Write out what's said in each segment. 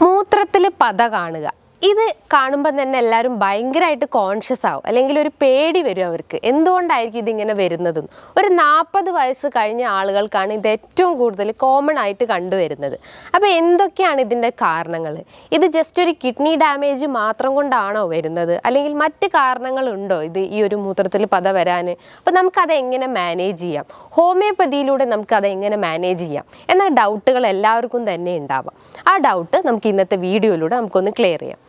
മൂത്രത്തിൽ പത കാണുക. ഇത് കാണുമ്പോൾ തന്നെ എല്ലാവരും ഭയങ്കരമായിട്ട് കോൺഷ്യസ് ആവും, അല്ലെങ്കിൽ ഒരു പേടി വരും അവർക്ക്. എന്തുകൊണ്ടായിരിക്കും ഇതിങ്ങനെ വരുന്നതെന്ന്. ഒരു 40 വയസ്സ് കഴിഞ്ഞ ആളുകൾക്കാണ് ഇത് ഏറ്റവും കൂടുതൽ കോമൺ ആയിട്ട് കണ്ടുവരുന്നത്. അപ്പോൾ എന്തൊക്കെയാണ് ഇതിൻ്റെ കാരണങ്ങൾ? ഇത് ജസ്റ്റ് ഒരു കിഡ്നി ഡാമേജ് മാത്രം കൊണ്ടാണോ വരുന്നത്, അല്ലെങ്കിൽ മറ്റ് കാരണങ്ങളുണ്ടോ ഇത് ഈ ഒരു മൂത്രത്തിൽ പത വരാൻ? അപ്പോൾ നമുക്കത് എങ്ങനെ മാനേജ് ചെയ്യാം? ഹോമിയോപ്പതിയിലൂടെ നമുക്കത് എങ്ങനെ മാനേജ് ചെയ്യാം എന്ന ഡൗട്ടുകൾ എല്ലാവർക്കും തന്നെ ഉണ്ടാവാം. ആ ഡൗട്ട് നമുക്ക് ഇന്നത്തെ വീഡിയോയിലൂടെ നമുക്കൊന്ന് ക്ലിയർ ചെയ്യാം.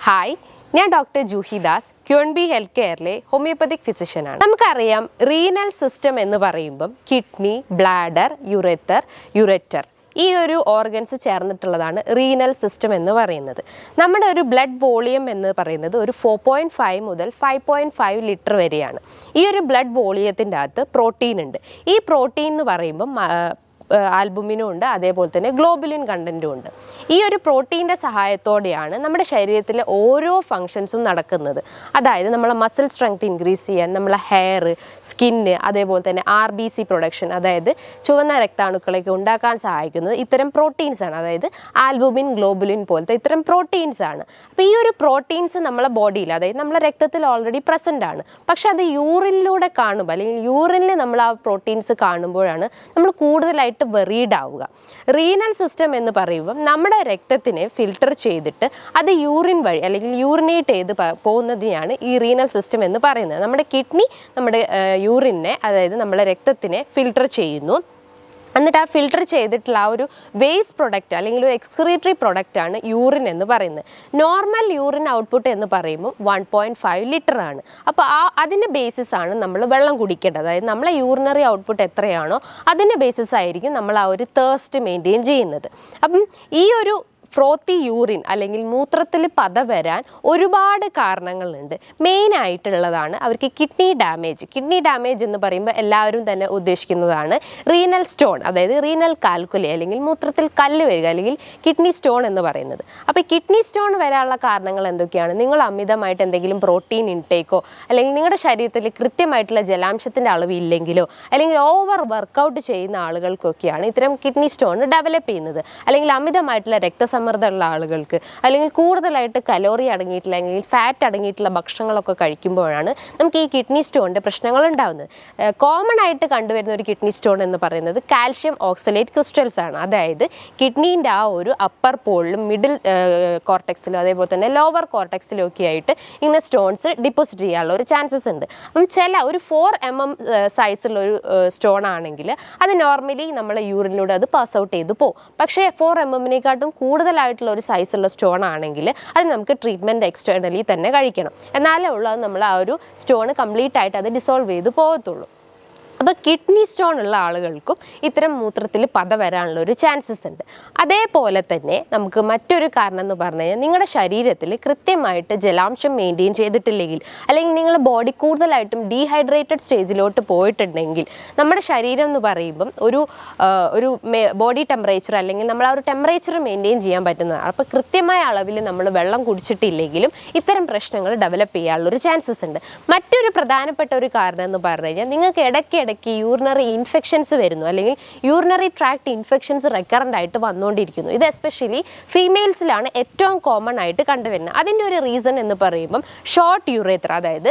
ഹായ്, ഞാൻ doctor Juhi Das, Queenbee health കെയറിലെ ഹോമിയോപ്പതിക് ഫിസിഷ്യനാണ്. നമുക്കറിയാം, റീനൽ സിസ്റ്റം എന്ന് പറയുമ്പം കിഡ്നി, ബ്ലാഡർ, യുറേറ്റർ ഈ ഒരു ഓർഗൻസ് ചേർന്നിട്ടുള്ളതാണ് റീനൽ സിസ്റ്റം എന്ന് പറയുന്നത്. നമ്മുടെ ഒരു ബ്ലഡ് വോളിയം എന്ന് പറയുന്നത് ഒരു 4.5 മുതൽ 5.5 ലിറ്റർ വരെയാണ്. ഈ ഒരു ബ്ലഡ് വോളിയത്തിൻ്റെ അകത്ത് പ്രോട്ടീൻ ഉണ്ട്. ഈ പ്രോട്ടീൻ എന്ന് പറയുമ്പം ആൽബുമിനും ഉണ്ട്, അതേപോലെ തന്നെ ഗ്ലോബുലിൻ കണ്ടൻറ്റും ഉണ്ട്. ഈ ഒരു പ്രോട്ടീൻ്റെ സഹായത്തോടെയാണ് നമ്മുടെ ശരീരത്തിലെ ഓരോ ഫങ്ഷൻസും നടക്കുന്നത്. അതായത് നമ്മളെ മസിൽ സ്ട്രെങ്ത് ഇൻക്രീസ് ചെയ്യാൻ, നമ്മളെ ഹെയർ, സ്കിന്ന്, അതേപോലെ തന്നെ RBC പ്രൊഡക്ഷൻ, അതായത് ചുവന്ന രക്താണുക്കളൊക്കെ ഉണ്ടാക്കാൻ സഹായിക്കുന്നത് ഇത്തരം പ്രോട്ടീൻസ് ആണ്. അതായത് ആൽബുമിൻ, ഗ്ലോബുലിൻ പോലത്തെ ഇത്തരം പ്രോട്ടീൻസ് ആണ്. അപ്പോൾ ഈ ഒരു പ്രോട്ടീൻസ് നമ്മളെ ബോഡിയിൽ, അതായത് നമ്മളെ രക്തത്തിൽ ഓൾറെഡി പ്രസൻ്റ് ആണ്. പക്ഷെ അത് യൂറിനിലൂടെ കാണുമ്പോൾ, അല്ലെങ്കിൽ യൂറിനിൽ നമ്മൾ ആ പ്രോട്ടീൻസ് കാണുമ്പോഴാണ് നമ്മൾ കൂടുതലായിട്ട് വെറീഡ് ആവുക. റീനൽ സിസ്റ്റം എന്ന് പറയുമ്പോൾ നമ്മുടെ രക്തത്തിനെ ഫിൽട്ടർ ചെയ്തിട്ട് അത് യൂറിൻ വഴി, അല്ലെങ്കിൽ യൂറിനേറ്റ് ചെയ്ത് പോകുന്നതിനെയാണ് ഈ റീനൽ സിസ്റ്റം എന്ന് പറയുന്നത്. നമ്മുടെ കിഡ്നി നമ്മുടെ യൂറിനെ, അതായത് നമ്മുടെ രക്തത്തിനെ ഫിൽട്ടർ ചെയ്യുന്നു. എന്നിട്ട് ആ ഫിൽട്ടർ ചെയ്തിട്ടുള്ള ആ ഒരു വേസ്റ്റ് പ്രൊഡക്റ്റ്, അല്ലെങ്കിൽ ഒരു എക്സ്ക്രീറ്ററി പ്രൊഡക്റ്റ് ആണ് യൂറിൻ എന്ന് പറയുന്നത്. നോർമൽ യൂറിൻ ഔട്ട്പുട്ട് എന്ന് പറയുമ്പോൾ 1.5 ലിറ്റർ ആണ്. അപ്പോൾ അതിൻ്റെ ബേസിസ് ആണ് നമ്മൾ വെള്ളം കുടിക്കേണ്ടത്. അതായത് നമ്മളെ യൂറിനറി ഔട്ട്പുട്ട് എത്രയാണോ അതിൻ്റെ ബേസിസ് ആയിരിക്കും നമ്മൾ ആ ഒരു തേഴ്സ്റ്റ് മെയിൻറ്റെയിൻ ചെയ്യുന്നത്. അപ്പം ഈ ഒരു ഫ്രോത്തി യൂറിൻ, അല്ലെങ്കിൽ മൂത്രത്തിൽ പത വരാൻ ഒരുപാട് കാരണങ്ങളുണ്ട്. മെയിനായിട്ടുള്ളതാണ് അവർക്ക് കിഡ്നി ഡാമേജ് എന്ന് പറയുമ്പോൾ എല്ലാവരും തന്നെ ഉദ്ദേശിക്കുന്നതാണ് റീനൽ സ്റ്റോൺ, അതായത് റീനൽ കാൽക്കുലി, അല്ലെങ്കിൽ മൂത്രത്തിൽ കല്ല് വരിക, അല്ലെങ്കിൽ കിഡ്നി സ്റ്റോൺ എന്ന് പറയുന്നത്. അപ്പോൾ കിഡ്നി സ്റ്റോൺ വരാനുള്ള കാരണങ്ങൾ എന്തൊക്കെയാണ്? നിങ്ങൾ അമിതമായിട്ട് എന്തെങ്കിലും പ്രോട്ടീൻ ഇൻടേക്കോ, അല്ലെങ്കിൽ നിങ്ങളുടെ ശരീരത്തിൽ കൃത്യമായിട്ടുള്ള ജലാംശത്തിൻ്റെ അളവ് ഇല്ലെങ്കിലോ, അല്ലെങ്കിൽ ഓവർ വർക്കൗട്ട് ചെയ്യുന്ന ആളുകൾക്കൊക്കെയാണ് ഇത്തരം കിഡ്നി സ്റ്റോൺ ഡെവലപ്പ് ചെയ്യുന്നത്. അല്ലെങ്കിൽ അമിതമായിട്ടുള്ള രക്തസമ്മർദ്ദമുള്ള ആളുകൾക്ക്, അല്ലെങ്കിൽ കൂടുതലായിട്ട് കലോറി അടങ്ങിയിട്ടുള്ള, അല്ലെങ്കിൽ ഫാറ്റ് അടങ്ങിയിട്ടുള്ള ഭക്ഷണങ്ങളൊക്കെ കഴിക്കുമ്പോഴാണ് നമുക്ക് ഈ കിഡ്നി സ്റ്റോണിൻ്റെ പ്രശ്നങ്ങൾ ഉണ്ടാകുന്നത്. കോമൺ ആയിട്ട് കണ്ടുവരുന്ന ഒരു കിഡ്നി സ്റ്റോൺ എന്ന് പറയുന്നത് കാൽഷ്യം ഓക്സലേറ്റ് ക്രിസ്റ്റൽസ് ആണ്. അതായത് കിഡ്നീൻ്റെ ആ ഒരു അപ്പർ പോളിലും മിഡിൽ കോർട്ടെക്സിലും അതേപോലെ തന്നെ ലോവർ കോർട്ടെക്സിലും ഒക്കെ ആയിട്ട് ഇങ്ങനെ സ്റ്റോൺസ് ഡിപ്പോസിറ്റ് ചെയ്യാനുള്ള ഒരു ചാൻസസ് ഉണ്ട്. അപ്പം ഒരു 4 mm സൈസുള്ള ഒരു സ്റ്റോൺ ആണെങ്കിൽ അത് നോർമലി നമ്മളെ യൂറിനിലൂടെ അത് പാസ് ഔട്ട് ചെയ്ത് പോകും. പക്ഷേ 4 mmനെക്കാട്ടും കൂടുതലായിട്ടുള്ള ഒരു സൈസുള്ള സ്റ്റോൺ ആണെങ്കിൽ അത് നമുക്ക് ട്രീറ്റ്മെൻറ്റ് എക്സ്റ്റേണലി തന്നെ കഴിക്കണം. എന്നാലേ ഉള്ളൂ അത് നമ്മൾ ആ ഒരു സ്റ്റോൺ കംപ്ലീറ്റ് ആയിട്ട് അത് ഡിസോൾവ് ചെയ്ത് പോകത്തുള്ളൂ. അപ്പോൾ കിഡ്നി സ്റ്റോൺ ഉള്ള ആളുകൾക്കും ഇത്തരം മൂത്രത്തിൽ പത വരാനുള്ള ഒരു ചാൻസസ് ഉണ്ട്. അതേപോലെ തന്നെ നമുക്ക് മറ്റൊരു കാരണം എന്ന് പറഞ്ഞു കഴിഞ്ഞാൽ, നിങ്ങളുടെ ശരീരത്തിൽ കൃത്യമായിട്ട് ജലാംശം മെയിൻറ്റെയിൻ ചെയ്തിട്ടില്ലെങ്കിൽ, അല്ലെങ്കിൽ നിങ്ങളുടെ ബോഡി കൂടുതലായിട്ടും ഡീഹൈഡ്രേറ്റഡ് സ്റ്റേജിലോട്ട് പോയിട്ടുണ്ടെങ്കിൽ, നമ്മുടെ ശരീരം എന്ന് പറയുമ്പം ഒരു ബോഡി ടെമ്പറേച്ചർ, അല്ലെങ്കിൽ നമ്മൾ ആ ഒരു ടെമ്പറേച്ചർ മെയിൻറ്റെയിൻ ചെയ്യാൻ പറ്റുന്നതാണ്. അപ്പോൾ കൃത്യമായ അളവിൽ നമ്മൾ വെള്ളം കുടിച്ചിട്ടില്ലെങ്കിലും ഇത്തരം പ്രശ്നങ്ങൾ ഡെവലപ്പ് ചെയ്യാനുള്ള ഒരു ചാൻസസ് ഉണ്ട്. മറ്റൊരു പ്രധാനപ്പെട്ട ഒരു കാരണം എന്ന് പറഞ്ഞു കഴിഞ്ഞാൽ, നിങ്ങൾക്ക് ഇടയ്ക്ക് യൂറിനറി ഇൻഫെക്ഷൻസ് വരുന്നു, അല്ലെങ്കിൽ യൂറിനറി ട്രാക്ട് ഇൻഫെക്ഷൻസ് റെക്കറൻ്റ് ആയിട്ട് വന്നുകൊണ്ടിരിക്കുന്നു. ഇത് എസ്പെഷ്യലി ഫീമെയിൽസിലാണ് ഏറ്റവും കോമൺ ആയിട്ട് കണ്ടുവരുന്നത്. അതിൻ്റെ ഒരു റീസൺ എന്ന് പറയുമ്പം ഷോർട്ട് യുറേത്ര, അതായത്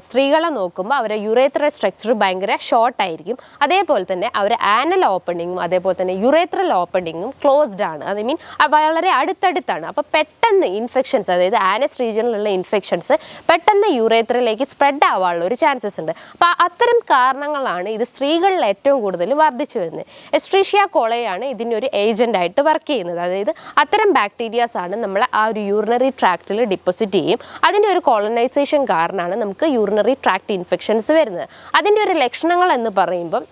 സ്ത്രീകളെ നോക്കുമ്പോൾ അവരെ യുറേത്ര സ്ട്രക്ചർ ഭയങ്കര ഷോർട്ടായിരിക്കും. അതേപോലെ തന്നെ അവർ ആനൽ ഓപ്പണിങ്ങും അതേപോലെ തന്നെ യുറേത്രൽ ഓപ്പണിങ്ങും ക്ലോസ്ഡ് ആണ്. ഐ മീൻ വളരെ അടുത്തടുത്താണ്. അപ്പോൾ പെട്ടെന്ന് ഇൻഫെക്ഷൻസ്, അതായത് ആനസ് റീജിയനിലുള്ള ഇൻഫെക്ഷൻസ് പെട്ടെന്ന് യുറേത്രയിലേക്ക് സ്പ്രെഡ് ആവാനുള്ള ഒരു ചാൻസസ് ഉണ്ട്. അപ്പോൾ അത്തരം കാരണങ്ങൾ ഇത് സ്ത്രീകളിൽ ഏറ്റവും കൂടുതൽ വർദ്ധിച്ചു വരുന്നത്. എസ്ട്രീഷ്യ കോളയാണ് ഇതിൻ്റെ ഒരു ഏജന്റ് ആയിട്ട് വർക്ക് ചെയ്യുന്നത്. അതായത് അത്തരം ബാക്ടീരിയാസ് ആണ് നമ്മൾ ആ ഒരു യൂറിനറി ട്രാക്റ്റിൽ ഡിപ്പോസിറ്റ് ചെയ്യും. അതിൻ്റെ ഒരു കോളനൈസേഷൻ കാരണമാണ് നമുക്ക് യൂറിനറി ട്രാക്ട് ഇൻഫെക്ഷൻസ് വരുന്നത്. അതിൻ്റെ ഒരു ലക്ഷണങ്ങൾ എന്ന് പറയുമ്പം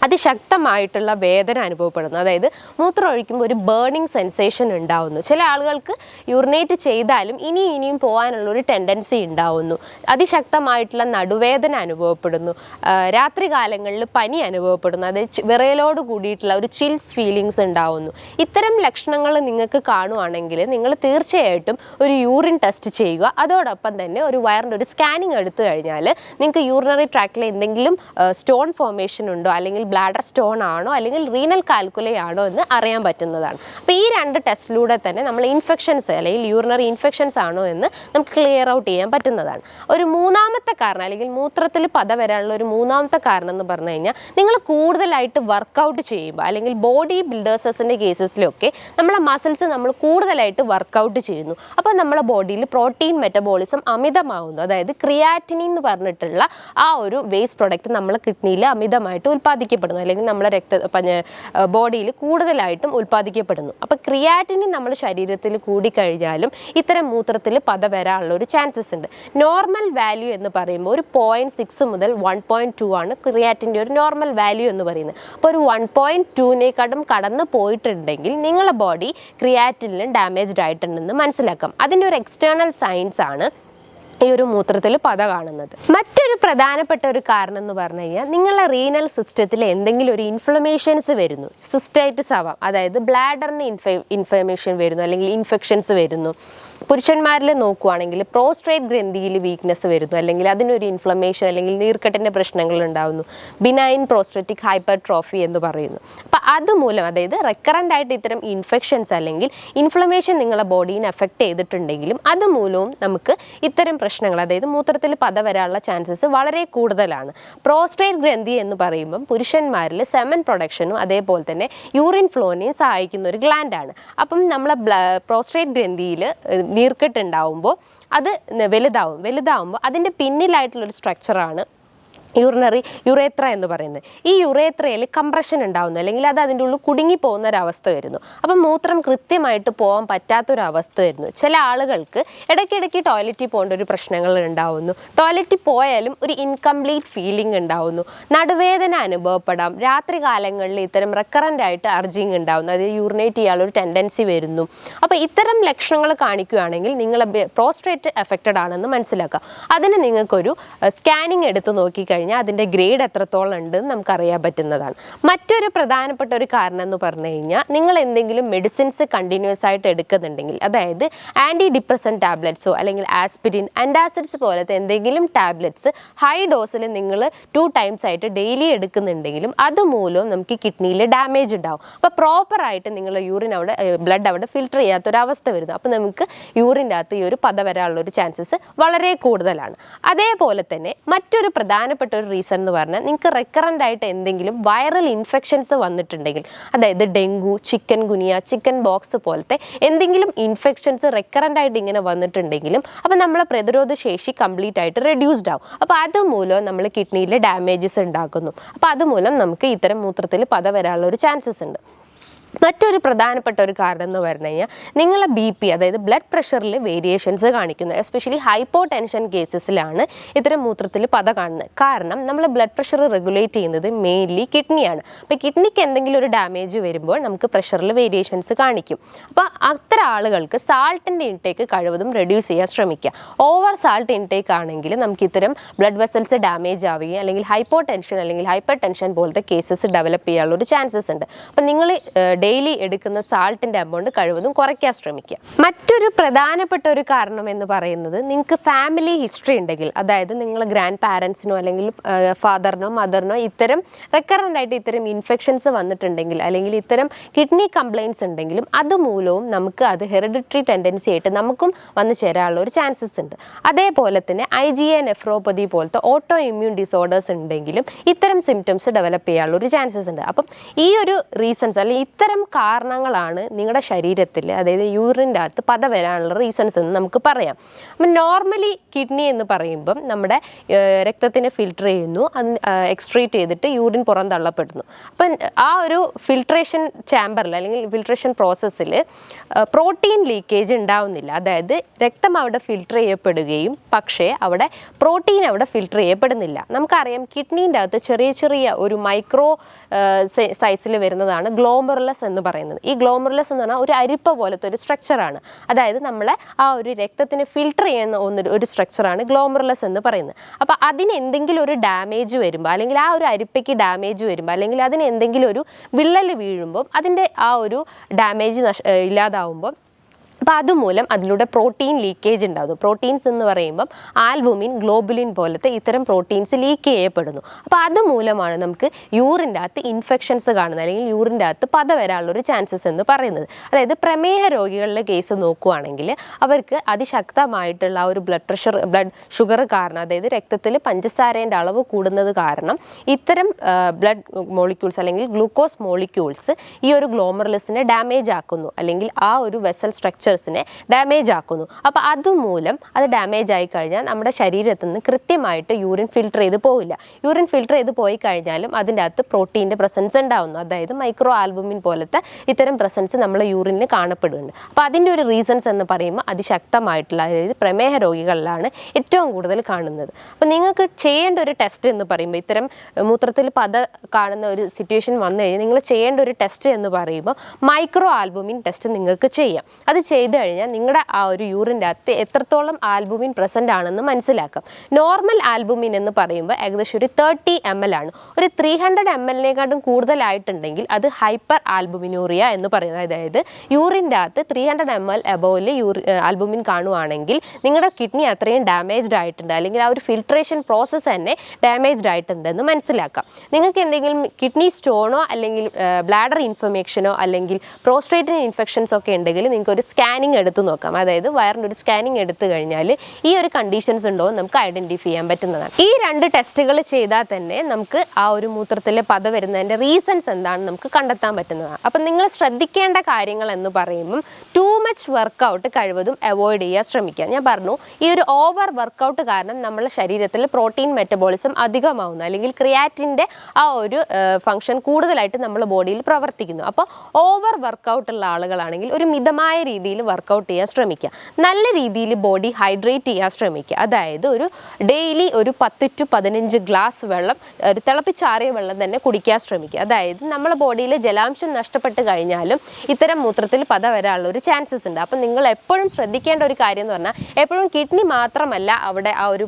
അതിശക്തമായിട്ടുള്ള വേദന അനുഭവപ്പെടുന്നു. അതായത് മൂത്രം ഒഴിക്കുമ്പോൾ ഒരു ബേണിംഗ് സെൻസേഷൻ ഉണ്ടാവുന്നു. ചില ആളുകൾക്ക് യൂറിനേറ്റ് ചെയ്താലും ഇനിയും പോകാനുള്ള ഒരു ടെൻഡൻസി ഉണ്ടാവുന്നു. അതിശക്തമായിട്ടുള്ള നടുവേദന അനുഭവപ്പെടുന്നു. രാത്രി കാലങ്ങളിൽ പനി അനുഭവപ്പെടുന്നു. അത് വിറയലോട് കൂടിയിട്ടുള്ള ഒരു ചിൽസ് ഫീലിങ്സ് ഉണ്ടാവുന്നു. ഇത്തരം ലക്ഷണങ്ങൾ നിങ്ങൾക്ക് കാണുവാണെങ്കിൽ നിങ്ങൾ തീർച്ചയായിട്ടും ഒരു യൂറിൻ ടെസ്റ്റ് ചെയ്യുക. അതോടൊപ്പം തന്നെ ഒരു വയറിൻ്റെ ഒരു സ്കാനിങ് എടുത്തു കഴിഞ്ഞാൽ നിങ്ങൾക്ക് യൂറിനറി ട്രാക്റ്റിൽ എന്തെങ്കിലും സ്റ്റോൺ ഫോർമേഷൻ ഉണ്ടോ, അല്ലെങ്കിൽ ബ്ലാഡർ സ്റ്റോൺ ആണോ അല്ലെങ്കിൽ റീനൽ കാൽക്കുലൈ ആണോ എന്ന് അറിയാൻ പറ്റുന്നതാണ്. അപ്പോൾ ഈ 2 ടെസ്റ്റിലൂടെ തന്നെ നമ്മൾ ഇൻഫെക്ഷൻസ് അല്ലെങ്കിൽ യൂറിനറി ഇൻഫെക്ഷൻസ് ആണോ എന്ന് നമുക്ക് ക്ലിയർ ഔട്ട് ചെയ്യാൻ പറ്റുന്നതാണ്. ഒരു മൂന്നാമത്തെ കാരണം അല്ലെങ്കിൽ മൂത്രത്തിൽ പത വരാനുള്ള ഒരു മൂന്നാമത്തെ കാരണം എന്ന് പറഞ്ഞു കഴിഞ്ഞാൽ നിങ്ങൾ കൂടുതലായിട്ട് വർക്കൗട്ട് ചെയ്യുമ്പോൾ അല്ലെങ്കിൽ ബോഡി ബിൽഡേഴ്സിൻ്റെ കേസസിലൊക്കെ നമ്മളെ മസിൽസ് നമ്മൾ കൂടുതലായിട്ട് വർക്കൗട്ട് ചെയ്യുന്നു. അപ്പോൾ നമ്മളെ ബോഡിയിൽ പ്രോട്ടീൻ മെറ്റബോളിസം അമിതമാകുന്നു. അതായത് ക്രിയാറ്റിനിൻ എന്ന് പറഞ്ഞിട്ടുള്ള ആ ഒരു വേസ്റ്റ് പ്രൊഡക്റ്റ് നമ്മളെ കിഡ്നിയിൽ അമിതമായിട്ട് ഉൽപ്പാദിക്കപ്പെടുന്നു അല്ലെങ്കിൽ നമ്മളെ ബോഡിയിൽ കൂടുതലായിട്ടും ഉൽപ്പാദിക്കപ്പെടുന്നു. അപ്പോൾ ക്രിയാറ്റിനിൻ നമ്മുടെ ശരീരത്തിൽ കൂടിക്കഴിഞ്ഞാലും ഇത്തരം മൂത്രത്തിൽ പത വരാനുള്ള ഒരു ചാൻസസ് ഉണ്ട്. നോർമൽ വാല്യൂ എന്ന് പറയുമ്പോൾ ഒരു 0.6 മുതൽ 1.2 ആണ് ക്രിയാറ്റിൻ്റെ ഒരു നോർമൽ വാല്യൂ എന്ന് പറയുന്നത്. അപ്പോൾ ഒരു 1.2നേക്കാളും കടന്നു പോയിട്ടുണ്ടെങ്കിൽ നിങ്ങളുടെ ബോഡി ക്രിയാറ്റിനിലും ഡാമേജ്ഡ് ആയിട്ടുണ്ടെന്ന് മനസ്സിലാക്കാം. അതിൻ്റെ ഒരു എക്സ്റ്റേണൽ സയൻസ് ആണ് ഈ ഒരു മൂത്രത്തിൽ പത കാണുന്നത്. മറ്റൊരു പ്രധാനപ്പെട്ട ഒരു കാരണം എന്ന് പറഞ്ഞു കഴിഞ്ഞാൽ നിങ്ങളുടെ റീനൽ സിസ്റ്റത്തിൽ എന്തെങ്കിലും ഒരു ഇൻഫ്ലമേഷൻസ് വരുന്നു. സിസ്റ്റൈറ്റിസ് ആവാം, അതായത് ബ്ലാഡറിന് ഇൻഫ്ലമേഷൻ വരുന്നു അല്ലെങ്കിൽ ഇൻഫെക്ഷൻസ് വരുന്നു. പുരുഷന്മാരിൽ നോക്കുകയാണെങ്കിൽ പ്രോസ്ട്രേറ്റ് ഗ്രന്ഥിയിൽ വീക്ക്നെസ് വരുന്നു അല്ലെങ്കിൽ അതിനൊരു ഇൻഫ്ലമേഷൻ അല്ലെങ്കിൽ നീർക്കെട്ടിൻ്റെ പ്രശ്നങ്ങൾ ഉണ്ടാകുന്നു. ബിനൈൻ പ്രോസ്ട്രറ്റിക് ഹൈപ്പർട്രോഫി എന്ന് പറയുന്നു. അപ്പം അതുമൂലം അതായത് റെക്കറൻ്റ് ആയിട്ട് ഇത്തരം ഇൻഫെക്ഷൻസ് അല്ലെങ്കിൽ ഇൻഫ്ലമേഷൻ നിങ്ങളുടെ ബോഡീനെ എഫക്റ്റ് ചെയ്തിട്ടുണ്ടെങ്കിലും അതുമൂലവും നമുക്ക് ഇത്തരം പ്രശ്നങ്ങൾ അതായത് മൂത്രത്തിൽ പത വരാനുള്ള ചാൻസസ് വളരെ കൂടുതലാണ്. പ്രോസ്ട്രേറ്റ് ഗ്രന്ഥി എന്ന് പറയുമ്പം പുരുഷന്മാരിൽ സെമൻ പ്രൊഡക്ഷനും അതേപോലെ തന്നെ യൂറിൻ ഫ്ലോനെയും സഹായിക്കുന്ന ഒരു ഗ്ലാൻഡാണ്. അപ്പം നമ്മളെ പ്രോസ്ട്രേറ്റ് ഗ്രന്ഥിയിൽ നീർക്കെട്ടുണ്ടാവുമ്പോൾ അത് വലുതാവുമ്പോൾ അതിൻ്റെ പിന്നിലായിട്ടുള്ളൊരു സ്ട്രക്ചറാണ് യുറേത്ര എന്ന് പറയുന്നത്. ഈ യുറേത്രയിൽ കംപ്രഷൻ ഉണ്ടാവുന്നു അല്ലെങ്കിൽ അത് അതിൻ്റെ ഉള്ളിൽ കുടുങ്ങി പോകുന്ന ഒരവസ്ഥ വരുന്നു. അപ്പം മൂത്രം കൃത്യമായിട്ട് പോകാൻ പറ്റാത്തൊരവസ്ഥ വരുന്നു. ചില ആളുകൾക്ക് ഇടയ്ക്കിടയ്ക്ക് ടോയ്ലറ്റിൽ പോകേണ്ട ഒരു പ്രശ്നങ്ങൾ ഉണ്ടാവുന്നു. ടോയ്ലറ്റിൽ പോയാലും ഒരു ഇൻകംപ്ലീറ്റ് ഫീലിംഗ് ഉണ്ടാവുന്നു. നടുവേദന അനുഭവപ്പെടാം. രാത്രി കാലങ്ങളിൽ ഇത്തരം റെക്കറൻ്റ് ആയിട്ട് അർജിങ് ഉണ്ടാവുന്നു, അതായത് യൂറിനേറ്റ് ചെയ്യാനുള്ള ടെൻഡൻസി വരുന്നു. അപ്പോൾ ഇത്തരം ലക്ഷണങ്ങൾ കാണിക്കുകയാണെങ്കിൽ നിങ്ങൾ പ്രോസ്ട്രേറ്റ് എഫക്റ്റഡ് ആണെന്ന് മനസ്സിലാക്കാം. അതിന് നിങ്ങൾക്കൊരു സ്കാനിങ് എടുത്ത് നോക്കിക്കഴിഞ്ഞാൽ അതിൻ്റെ ഗ്രേഡ് എത്രത്തോളം ഉണ്ടെന്ന് നമുക്കറിയാൻ പറ്റുന്നതാണ്. മറ്റൊരു പ്രധാനപ്പെട്ട ഒരു കാരണം എന്ന് പറഞ്ഞു കഴിഞ്ഞാൽ നിങ്ങൾ എന്തെങ്കിലും മെഡിസിൻസ് കണ്ടിന്യൂസ് ആയിട്ട് എടുക്കുന്നുണ്ടെങ്കിൽ, അതായത് ആൻറ്റി ഡിപ്രസൻറ്റ് ടാബ്ലറ്റ്സോ അല്ലെങ്കിൽ ആസ്പിരിൻ, ആൻറ്റാസിഡ്സ് പോലത്തെ എന്തെങ്കിലും ടാബ്ലറ്റ്സ് ഹൈ ഡോസിൽ നിങ്ങൾ 2 times ആയിട്ട് ഡെയിലി എടുക്കുന്നുണ്ടെങ്കിലും അതുമൂലം നമുക്ക് കിഡ്നിയിൽ ഡാമേജ് ഉണ്ടാവും. അപ്പോൾ പ്രോപ്പറായിട്ട് നിങ്ങൾ ബ്ലഡ് അവിടെ ഫിൽട്ടർ ചെയ്യാത്തൊരവസ്ഥ വരുന്നു. അപ്പോൾ നമുക്ക് യൂറിൻ്റെ അകത്ത് ഈ ഒരു പത വരാനുള്ളൊരു ചാൻസസ് വളരെ കൂടുതലാണ്. അതേപോലെ തന്നെ മറ്റൊരു പ്രധാനപ്പെട്ട ഒരു റീസൺ എന്ന് പറഞ്ഞാൽ നിങ്ങൾക്ക് റെക്കറൻ്റ് ആയിട്ട് എന്തെങ്കിലും വൈറൽ ഇൻഫെക്ഷൻസ് വന്നിട്ടുണ്ടെങ്കിൽ, അതായത് ഡെങ്കു, ചിക്കൻ ഗുനിയ, ചിക്കൻ ബോക്സ് പോലത്തെ എന്തെങ്കിലും ഇൻഫെക്ഷൻസ് റെക്കറൻ്റ് ആയിട്ട് ഇങ്ങനെ വന്നിട്ടുണ്ടെങ്കിലും അപ്പോൾ നമ്മളെ പ്രതിരോധ ശേഷി കംപ്ലീറ്റ് ആയിട്ട് റെഡ്യൂസ്ഡ് ആവും. അപ്പോൾ അതുമൂലം നമ്മൾ കിഡ്നിയിൽ ഡാമേജസ് ഉണ്ടാക്കുന്നു. അപ്പോൾ അതുമൂലം നമുക്ക് ഇത്തരം മൂത്രത്തിൽ പത വരാനുള്ള ഒരു ചാൻസസ് ഉണ്ട്. മറ്റൊരു പ്രധാനപ്പെട്ട ഒരു കാരണം എന്ന് പറഞ്ഞു കഴിഞ്ഞാൽ നിങ്ങളെ BP അതായത് ബ്ലഡ് പ്രഷറിൽ വേരിയേഷൻസ് കാണിക്കുന്നത്. എസ്പെഷ്യലി ഹൈപ്പോ ടെൻഷൻ കേസസിലാണ് ഇത്തരം മൂത്രത്തിൽ പത കാണുന്നത്. കാരണം നമ്മൾ ബ്ലഡ് പ്രഷർ റെഗുലേറ്റ് ചെയ്യുന്നത് മെയിൻലി കിഡ്നിയാണ്. അപ്പോൾ കിഡ്നിക്ക് എന്തെങ്കിലും ഒരു ഡാമേജ് വരുമ്പോൾ നമുക്ക് പ്രഷറിൽ വേരിയേഷൻസ് കാണിക്കും. അപ്പോൾ അത്തരം ആളുകൾക്ക് സാൾട്ടിൻ്റെ ഇൻടേക്ക് കഴിവതും റെഡ്യൂസ് ചെയ്യാൻ ശ്രമിക്കുക. ഓവർ സാൾട്ട് ഇൻടേക്ക് ആണെങ്കിൽ നമുക്ക് ഇത്തരം ബ്ലഡ് വെസൽസ് ഡാമേജ് ആവുകയും അല്ലെങ്കിൽ ഹൈപ്പോ ടെൻഷൻ അല്ലെങ്കിൽ ഹൈപ്പർ ടെൻഷൻ പോലത്തെ കേസസ് ഡെവലപ്പ് ചെയ്യാനുള്ള ഒരു ചാൻസസ് ഉണ്ട്. അപ്പം നിങ്ങൾ ഡെയിലി എടുക്കുന്ന സാൾട്ടിൻ്റെ എമൗണ്ട് കഴിവതും കുറയ്ക്കാൻ ശ്രമിക്കുക. മറ്റൊരു പ്രധാനപ്പെട്ട ഒരു കാരണം എന്ന് പറയുന്നത് നിങ്ങൾക്ക് ഫാമിലി ഹിസ്റ്ററി ഉണ്ടെങ്കിൽ, അതായത് നിങ്ങൾ ഗ്രാൻഡ് പാരൻസിനോ അല്ലെങ്കിൽ ഫാദറിനോ മദറിനോ ഇത്തരം റെക്കറൻ്റ് ആയിട്ട് ഇത്തരം ഇൻഫെക്ഷൻസ് വന്നിട്ടുണ്ടെങ്കിൽ അല്ലെങ്കിൽ ഇത്തരം കിഡ്നി കംപ്ലയിൻസ് ഉണ്ടെങ്കിലും അതുമൂലവും നമുക്ക് അത് ഹെറിഡിറ്ററി ടെൻഡൻസി ആയിട്ട് നമുക്കും വന്നു ചേരാനുള്ള ഒരു ചാൻസസ് ഉണ്ട്. അതേപോലെ തന്നെ IgA നെഫ്രോപ്പതി പോലത്തെ ഓട്ടോ ഇമ്മ്യൂൺ ഡിസോർഡേഴ്സ് ഉണ്ടെങ്കിലും ഇത്തരം സിംറ്റംസ് ഡെവലപ്പ് ചെയ്യാനുള്ള ഒരു ചാൻസസ് ഉണ്ട്. അപ്പം ഈ ഒരു റീസൺസ് അല്ലെങ്കിൽ ഇത്തരം കാരണങ്ങളാണ് നിങ്ങളുടെ ശരീരത്തിൽ അതായത് യൂറിൻ്റെ അകത്ത് പത വരാനുള്ള റീസൺസ് എന്ന് നമുക്ക് പറയാം. അപ്പം നോർമലി കിഡ്നി എന്ന് പറയുമ്പം നമ്മുടെ രക്തത്തിനെ ഫിൽട്ടർ ചെയ്യുന്നു, അത് എക്സ്ട്രീറ്റ് ചെയ്തിട്ട് യൂറിൻ പുറന്തള്ളപ്പെടുന്നു. അപ്പം ആ ഒരു ഫിൽട്രേഷൻ ചാമ്പറിൽ അല്ലെങ്കിൽ ഫിൽട്രേഷൻ പ്രോസസ്സിൽ പ്രോട്ടീൻ ലീക്കേജ് ഉണ്ടാവുന്നില്ല. അതായത് രക്തം അവിടെ ഫിൽട്ടർ ചെയ്യപ്പെടുകയും പക്ഷേ അവിടെ പ്രോട്ടീൻ അവിടെ ഫിൽട്ടർ ചെയ്യപ്പെടുന്നില്ല. നമുക്കറിയാം കിഡ്നീൻ്റെ അകത്ത് ചെറിയ ചെറിയ ഒരു മൈക്രോ സൈസിൽ വരുന്നതാണ് ഗ്ലോമറുലസ് എന്ന് പറയുന്നത്. ഈ ഗ്ലോമറുലസ് എന്ന് പറഞ്ഞാൽ ഒരു അരിപ്പ പോലത്തെ ഒരു സ്ട്രക്ചറാണ്. അതായത് നമ്മളെ ആ ഒരു രക്തത്തിന് ഫിൽട്ടർ ചെയ്യുന്ന ഒരു സ്ട്രക്ചറാണ് ഗ്ലോമറുലസ് എന്ന് പറയുന്നത്. അപ്പോൾ അതിന് എന്തെങ്കിലും ഒരു ഡാമേജ് വരുമ്പോൾ അല്ലെങ്കിൽ ആ ഒരു അരിപ്പയ്ക്ക് ഡാമേജ് വരുമ്പോൾ അല്ലെങ്കിൽ അതിന് എന്തെങ്കിലും ഒരു വിള്ളൽ വീഴുമ്പോൾ അതിൻ്റെ ആ ഒരു ഡാമേജ് ഇല്ലാതാവുമ്പോൾ അപ്പോൾ അതുമൂലം അതിലൂടെ പ്രോട്ടീൻ ലീക്കേജ് ഉണ്ടാകുന്നു. പ്രോട്ടീൻസ് എന്ന് പറയുമ്പം ആൽബുമിൻ, ഗ്ലോബുലിൻ പോലത്തെ ഇത്തരം പ്രോട്ടീൻസ് ലീക്ക് ചെയ്യപ്പെടുന്നു. അപ്പോൾ അതുമൂലമാണ് നമുക്ക് യൂറിൻ്റെ അകത്ത് ഇൻഫെക്ഷൻസ് കാണുന്നത്, അല്ലെങ്കിൽ യൂറിൻ്റെ അകത്ത് പത വരാനുള്ളൊരു ചാൻസസ് എന്ന് പറയുന്നത്. അതായത് പ്രമേഹ രോഗികളുടെ കേസ് നോക്കുകയാണെങ്കിൽ അവർക്ക് അതിശക്തമായിട്ടുള്ള ആ ഒരു ബ്ലഡ് ഷുഗർ കാരണം, അതായത് രക്തത്തിൽ പഞ്ചസാരേൻ്റെ അളവ് കൂടുന്നത് കാരണം ഇത്തരം ബ്ലഡ് മോളിക്യൂൾസ് അല്ലെങ്കിൽ ഗ്ലൂക്കോസ് മോളിക്യൂൾസ് ഈ ഒരു ഗ്ലോമറുലസിനെ ഡാമേജ് ആക്കുന്നു, അല്ലെങ്കിൽ ആ ഒരു വെസൽ സ്ട്രക്ചേഴ്സിനെ ഡാമേജ് ആക്കുന്നു. അപ്പോൾ അതുമൂലം അത് ഡാമേജ് ആയി കഴിഞ്ഞാൽ നമ്മുടെ ശരീരത്തിൽ നിന്ന് കൃത്യമായിട്ട് യൂറിൻ ഫിൽട്ടർ ചെയ്ത് പോവില്ല. യൂറിൻ ഫിൽട്ടർ ചെയ്ത് പോയി കഴിഞ്ഞാലും അതിൻ്റെ അകത്ത് പ്രോട്ടീൻ്റെ പ്രസൻസ് ഉണ്ടാവുന്നു. അതായത് മൈക്രോ ആൽബുമിൻ പോലത്തെ ഇത്തരം പ്രസൻസ് നമ്മളെ യൂറിനിൽ കാണപ്പെടുന്നുണ്ട്. അപ്പോൾ അതിൻ്റെ ഒരു റീസൺസ് എന്ന് പറയുമ്പോൾ അതിശക്തമായിട്ടുള്ള, അതായത് പ്രമേഹ രോഗികളിലാണ് ഏറ്റവും കൂടുതൽ കാണുന്നത്. അപ്പോൾ നിങ്ങൾക്ക് ചെയ്യേണ്ട ഒരു ടെസ്റ്റ് എന്ന് പറയുമ്പോൾ, ഇത്തരം മൂത്രത്തിൽ പത കാണുന്ന ഒരു സിറ്റുവേഷൻ വന്നു കഴിഞ്ഞാൽ നിങ്ങൾ ചെയ്യേണ്ട ഒരു ടെസ്റ്റ് എന്ന് പറയുമ്പോൾ മൈക്രോ ആൽബുമിൻ ടെസ്റ്റ് നിങ്ങൾക്ക് ചെയ്യാം. അത് ചെയ്ത് കഴിഞ്ഞാൽ നിങ്ങളുടെ ആ ഒരു യൂറിൻ്റെ അകത്ത് എത്രത്തോളം ആൽബുമിൻ പ്രസൻ്റ് ആണെന്ന് മനസ്സിലാക്കാം. നോർമൽ ആൽബുമിൻ എന്ന് പറയുമ്പോൾ ഏകദേശം ഒരു 30 ml ആണ്. ഒരു 300 ml കൂടുതലായിട്ടുണ്ടെങ്കിൽ അത് ഹൈപ്പർ ആൽബുമിനൂറിയ എന്ന് പറയുന്നത്. അതായത് യൂറിൻ്റെ അകത്ത് 300 ml എബോവിൽ ആൽബുമിൻ കാണുവാണെങ്കിൽ നിങ്ങളുടെ കിഡ്നി അത്രയും ഡാമേജ്ഡ് ആയിട്ടുണ്ട്, അല്ലെങ്കിൽ ആ ഒരു ഫിൽട്രേഷൻ പ്രോസസ്സ് തന്നെ ഡാമേജ്ഡ് ആയിട്ടുണ്ടെന്ന് മനസ്സിലാക്കാം. നിങ്ങൾക്ക് എന്തെങ്കിലും കിഡ്നി സ്റ്റോണോ അല്ലെങ്കിൽ ബ്ലാഡർ ഇൻഫ്ലമേഷനോ അല്ലെങ്കിൽ പ്രോസ്റ്റേറ്റിന് ഇൻഫെക്ഷൻസ് ഒക്കെ ഉണ്ടെങ്കിൽ നിങ്ങൾക്ക് ഒരു സ്കാനിങ് എടുത്ത് നോക്കാം. അതായത് വയറിൻ്റെ ഒരു സ്കാനിങ് എടുത്തു കഴിഞ്ഞാൽ ഈ ഒരു കണ്ടീഷൻസ് ഉണ്ടോ എന്ന് നമുക്ക് ഐഡൻറ്റിഫൈ ചെയ്യാൻ പറ്റുന്നതാണ്. ഈ 2 ടെസ്റ്റുകൾ ചെയ്താൽ തന്നെ നമുക്ക് ആ ഒരു മൂത്രത്തിലെ പത വരുന്നതിൻ്റെ റീസൺസ് എന്താണെന്ന് നമുക്ക് കണ്ടെത്താൻ പറ്റുന്നതാണ്. അപ്പം നിങ്ങൾ ശ്രദ്ധിക്കേണ്ട കാര്യങ്ങൾ എന്ന് പറയുമ്പം ടൂ മച്ച് വർക്കൗട്ട് കഴിവതും അവോയ്ഡ് ചെയ്യാൻ ശ്രമിക്കുക. ഞാൻ പറഞ്ഞു, ഈ ഒരു ഓവർ വർക്കൗട്ട് കാരണം നമ്മുടെ ശരീരത്തിൽ പ്രോട്ടീൻ മെറ്റബോളിസം അധികമാവുന്നു, അല്ലെങ്കിൽ ക്രിയാറ്റിൻ്റെ ആ ഒരു ഫംഗ്ഷൻ കൂടുതലായിട്ട് നമ്മുടെ ബോഡിയിൽ പ്രവർത്തിക്കുന്നു. അപ്പോൾ ഓവർ വർക്കൗട്ട് ഉള്ള ആളുകളാണെങ്കിൽ ഒരു മിതമായ രീതിയിൽ വർക്കൗട്ട് ചെയ്യാൻ ശ്രമിക്കുക. നല്ല രീതിയിൽ ബോഡി ഹൈഡ്രേറ്റ് ചെയ്യാൻ ശ്രമിക്കുക. അതായത് ഒരു ഡെയിലി ഒരു 10 to 15 ഗ്ലാസ് വെള്ളം, ഒരു തിളപ്പിച്ചാറിയ വെള്ളം തന്നെ കുടിക്കാൻ ശ്രമിക്കുക. അതായത് നമ്മുടെ ബോഡിയിൽ ജലാംശം നഷ്ടപ്പെട്ട് കഴിഞ്ഞാലും ഇത്തരം മൂത്രത്തിൽ പത വരാനുള്ള ഒരു ചാൻസസ് ഉണ്ട്. അപ്പം നിങ്ങൾ എപ്പോഴും ശ്രദ്ധിക്കേണ്ട ഒരു കാര്യം എന്ന് പറഞ്ഞാൽ, എപ്പോഴും കിഡ്നി മാത്രമല്ല അവിടെ ആ ഒരു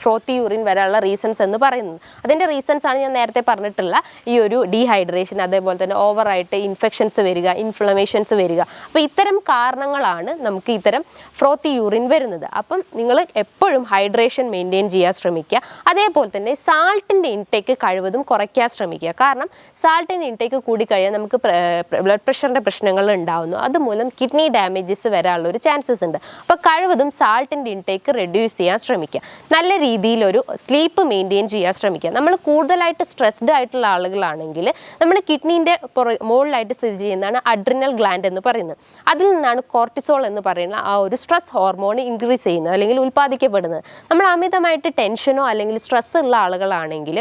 ഫ്രോത്തി യൂറിൻ വരാനുള്ള റീസൺസ് എന്ന് പറയുന്നത്. അതിൻ്റെ റീസൺസ് ആണ് ഞാൻ നേരത്തെ പറഞ്ഞിട്ടുള്ള ഈ ഒരു ഡീഹൈഡ്രേഷൻ, അതേപോലെ തന്നെ ഓവറായിട്ട് ഇൻഫെക്ഷൻസ് വരിക, ഇൻഫ്ലമേഷൻസ് വരിക. അപ്പോൾ ഇത്തരം കാരണങ്ങളാണ് നമുക്ക് ഇത്തരം ഫ്രോത്തി യൂറിൻ വരുന്നത്. അപ്പം നിങ്ങൾ എപ്പോഴും ഹൈഡ്രേഷൻ മെയിൻറ്റെയിൻ ചെയ്യാൻ ശ്രമിക്കുക. അതേപോലെ തന്നെ സാൾട്ടിൻ്റെ ഇൻടേക്ക് കഴിവതും കുറയ്ക്കാൻ ശ്രമിക്കുക. കാരണം സാൾട്ടിൻ്റെ ഇൻടേക്ക് കൂടിക്കഴിഞ്ഞാൽ നമുക്ക് ബ്ലഡ് പ്രഷറിൻ്റെ പ്രശ്നങ്ങൾ ഉണ്ടാകുന്നു. അതുമൂലം കിഡ്നി ഡാമേജസ് വരാനുള്ള ഒരു ചാൻസസ് ഉണ്ട്. അപ്പോൾ കഴിവതും സാൾട്ടിൻ്റെ ഇൻടേക്ക് റെഡ്യൂസ് ചെയ്യാൻ ശ്രമിക്കുക. നല്ല രീതിയിലൊരു സ്ലീപ്പ് മെയിൻറ്റെയിൻ ചെയ്യാൻ ശ്രമിക്കുക. നമ്മൾ കൂടുതലായിട്ട് സ്ട്രെസ്ഡ് ആയിട്ടുള്ള ആളുകളാണെങ്കിൽ നമ്മുടെ കിഡ്നീൻ്റെ മുകളിലായിട്ട് സ്ഥിതി ചെയ്യുന്നതാണ് അഡ്രിനൽ ഗ്ലാൻഡ് എന്ന് പറയുന്നത്. അതിൽ നിന്നാണ് കോർട്ടിസോൾ എന്ന് പറയുന്ന ആ ഒരു സ്ട്രെസ് ഹോർമോൺ ഇൻക്രീസ് ചെയ്യുന്നത്, അല്ലെങ്കിൽ ഉൽപ്പാദിക്കപ്പെടുന്നത്. നമ്മൾ അമിതമായിട്ട് ടെൻഷനോ അല്ലെങ്കിൽ സ്ട്രെസ് ഉള്ള ആളുകളാണെങ്കിൽ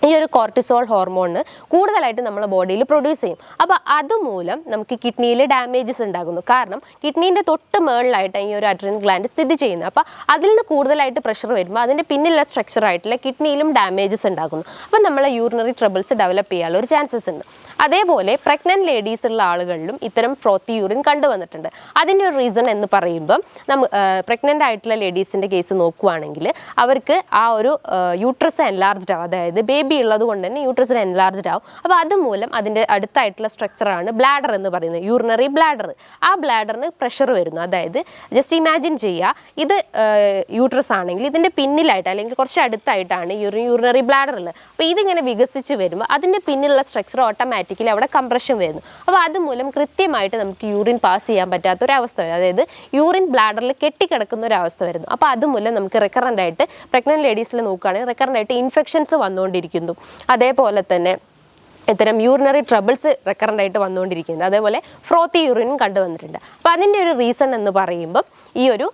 ഈ ഒരു കോർട്ടിസോൾ ഹോർമോണ് കൂടുതലായിട്ട് നമ്മുടെ ബോഡിയിൽ പ്രൊഡ്യൂസ് ചെയ്യും. അപ്പോൾ അതുമൂലം നമുക്ക് കിഡ്നിയിൽ ഡാമേജസ് ഉണ്ടാകുന്നു. കാരണം കിഡ്നീൻ്റെ തൊട്ട് മുകളിലായിട്ട് ഈ ഒരു അഡ്രിനൽ ഗ്ലാൻഡ് സ്ഥിതി ചെയ്യുന്നത്. അപ്പോൾ അതിൽ നിന്ന് കൂടുതലായിട്ട് പ്രഷർ വരുമ്പോൾ അതിൻ്റെ പിന്നിലുള്ള സ്ട്രക്ചറായിട്ടുള്ള കിഡ്നിയിലും ഡാമേജസ് ഉണ്ടാകുന്നു. അപ്പോൾ നമ്മളെ യൂറിനറി ട്രബിൾസ് ഡെവലപ്പ് ചെയ്യാനുള്ള ഒരു ചാൻസസ് ഉണ്ട്. അതേപോലെ പ്രഗ്നൻറ്റ് ലേഡീസ് ഉള്ള ആളുകളിലും ഇത്തരം ഫ്രോത്തി യൂറിൻ കണ്ടുവന്നിട്ടുണ്ട്. അതിൻ്റെ ഒരു റീസൺ എന്ന് പറയുമ്പം പ്രഗ്നൻ്റ് ആയിട്ടുള്ള ലേഡീസിൻ്റെ കേസ് നോക്കുകയാണെങ്കിൽ അവർക്ക് ആ ഒരു യൂട്രസ് എൻലാർജ്ഡ് ആവും, അതായത് ബേബി ഉള്ളത് കൊണ്ട് തന്നെ യൂട്രസ് എൻലാർജ്ഡ് ആവും. അപ്പോൾ അതുമൂലം അതിൻ്റെ അടുത്തായിട്ടുള്ള സ്ട്രക്ചറാണ് ബ്ലാഡർ എന്ന് പറയുന്നത്, യൂറിനറി ബ്ലാഡർ. ആ ബ്ലാഡറിന് പ്രഷർ വരുന്നു. അതായത് ജസ്റ്റ് ഇമാജിൻ ചെയ്യുക, ഇത് യൂട്രസ് ആണെങ്കിൽ ഇതിൻ്റെ പിന്നിലായിട്ട് അല്ലെങ്കിൽ കുറച്ച് അടുത്തായിട്ടാണ് യൂറിനറി ബ്ലാഡർ ഉള്ളത്. അപ്പോൾ ഇതിങ്ങനെ വികസിച്ച് വരുമ്പോൾ അതിൻ്റെ പിന്നിലുള്ള സ്ട്രക്ചർ ഓട്ടോമാറ്റിക്കലി അവിടെ കംപ്രഷൻ വരുന്നു. അപ്പോൾ അതുമൂലം കൃത്യമായിട്ട് നമുക്ക് യൂറിൻ പാസ് ചെയ്യാൻ പറ്റാത്തൊരവസ്ഥ വരും. അതായത് യൂറിൻ ബ്ലാഡറിൽ കെട്ടിക്കിടക്കുന്ന ഒരു അവസ്ഥ വരുന്നു. അപ്പോൾ അതുമൂലം നമുക്ക് റെക്കറൻ്റ് ആയിട്ട് പ്രഗ്നൻറ്റ് ലേഡീസിൽ നോക്കുകയാണെങ്കിൽ റെക്കറൻ്റ് ആയിട്ട് ഇൻഫെക്ഷൻസ് വന്നുകൊണ്ടിരിക്കുന്നു. അതേപോലെ തന്നെ ഇത്തരം യൂറിനറി ട്രബിൾസ് റെക്കറൻ്റ് ആയിട്ട് വന്നുകൊണ്ടിരിക്കുന്നത്. അതേപോലെ ഫ്രോത്തി യൂറിനും കണ്ടുവന്നിട്ടുണ്ട്. അപ്പോൾ അതിൻ്റെ ഒരു റീസൺ എന്ന് പറയുമ്പം ഈ ഒരു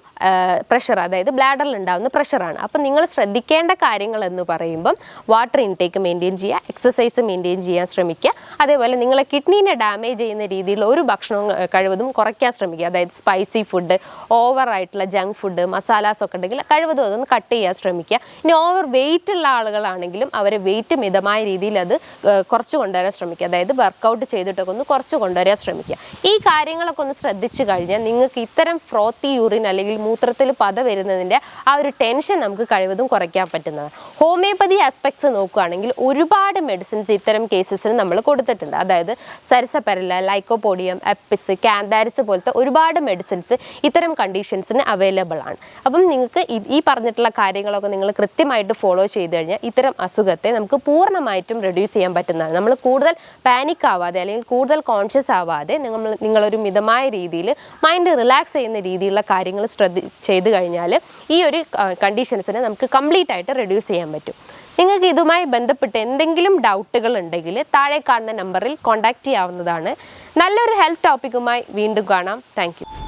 പ്രഷർ, അതായത് ബ്ലാഡറിൽ ഉണ്ടാകുന്ന പ്രഷറാണ്. അപ്പം നിങ്ങൾ ശ്രദ്ധിക്കേണ്ട കാര്യങ്ങൾ എന്ന് പറയുമ്പം വാട്ടർ ഇൻടേക്ക് മെയിൻറ്റെയിൻ ചെയ്യുക, എക്സസൈസ് മെയിൻറ്റെയിൻ ചെയ്യാൻ ശ്രമിക്കുക. അതേപോലെ നിങ്ങളെ കിഡ്നീനെ ഡാമേജ് ചെയ്യുന്ന രീതിയിലുള്ള ഒരു ഭക്ഷണവും കഴിവതും കുറയ്ക്കാൻ ശ്രമിക്കുക. അതായത് സ്പൈസി ഫുഡ്, ഓവറായിട്ടുള്ള ജങ്ക് ഫുഡ്, മസാലാസ് ഒക്കെ ഉണ്ടെങ്കിൽ കഴിവതും അതൊന്ന് കട്ട് ചെയ്യാൻ ശ്രമിക്കുക. ഇനി ഓവർ വെയിറ്റ് ഉള്ള ആളുകളാണെങ്കിലും അവരെ വെയിറ്റ് മിതമായ രീതിയിൽ അത് കുറച്ച് കൊണ്ടുവരാൻ ശ്രമിക്കുക. അതായത് വർക്കൗട്ട് ചെയ്തിട്ടൊക്കെ ഒന്ന് കുറച്ച് കൊണ്ടുവരാൻ ശ്രമിക്കുക. ഈ കാര്യങ്ങളൊക്കെ ഒന്ന് ശ്രദ്ധിച്ചു കഴിഞ്ഞാൽ നിങ്ങൾക്ക് ഇത്തരം ഫ്രോത്തി യൂറിൻ അല്ലെങ്കിൽ മൂത്രത്തിൽ പത വരുന്നതിൻ്റെ ആ ഒരു ടെൻഷൻ നമുക്ക് കഴിവതും കുറയ്ക്കാൻ പറ്റുന്നതാണ്. ഹോമിയോപ്പതി ആസ്പെക്ട്സ് നോക്കുകയാണെങ്കിൽ ഒരുപാട് മെഡിസിൻസ് ഇത്തരം കേസസിന് നമ്മൾ കൊടുത്തിട്ടുണ്ട്. അതായത് സരസപെരല, ലൈക്കോപോഡിയം, എപ്പിസ്, കാന്താരിസ് പോലത്തെ ഒരുപാട് മെഡിസിൻസ് ഇത്തരം കണ്ടീഷൻസിന് അവൈലബിൾ ആണ്. അപ്പം നിങ്ങൾക്ക് ഈ പറഞ്ഞിട്ടുള്ള കാര്യങ്ങളൊക്കെ നിങ്ങൾ കൃത്യമായിട്ട് ഫോളോ ചെയ്ത് കഴിഞ്ഞാൽ ഇത്തരം അസുഖത്തെ നമുക്ക് പൂർണ്ണമായിട്ടും റെഡ്യൂസ് ചെയ്യാൻ പറ്റുന്നതാണ്. നമ്മൾ കൂടുതൽ പാനിക് ആവാതെ അല്ലെങ്കിൽ കൂടുതൽ കോൺഷ്യസ് ആവാതെ നിങ്ങളൊരു മിതമായ രീതിയിൽ മൈൻഡ് റിലാക്സ് ചെയ്യുന്ന രീതിയിലുള്ള കാര്യങ്ങൾ ചെയ്ത് കഴിഞ്ഞാൽ ഈ ഒരു കണ്ടീഷൻസിനെ നമുക്ക് കംപ്ലീറ്റ് ആയിട്ട് റെഡ്യൂസ് ചെയ്യാൻ പറ്റും. നിങ്ങൾക്ക് ഇതുമായി ബന്ധപ്പെട്ട് എന്തെങ്കിലും ഡൗട്ടുകൾ ഉണ്ടെങ്കിൽ താഴെ കാണുന്ന നമ്പറിൽ കോൺടാക്റ്റ് ചെയ്യാവുന്നതാണ്. നല്ലൊരു ഹെൽത്ത് ടോപ്പിക്കുമായി വീണ്ടും കാണാം. Thank you.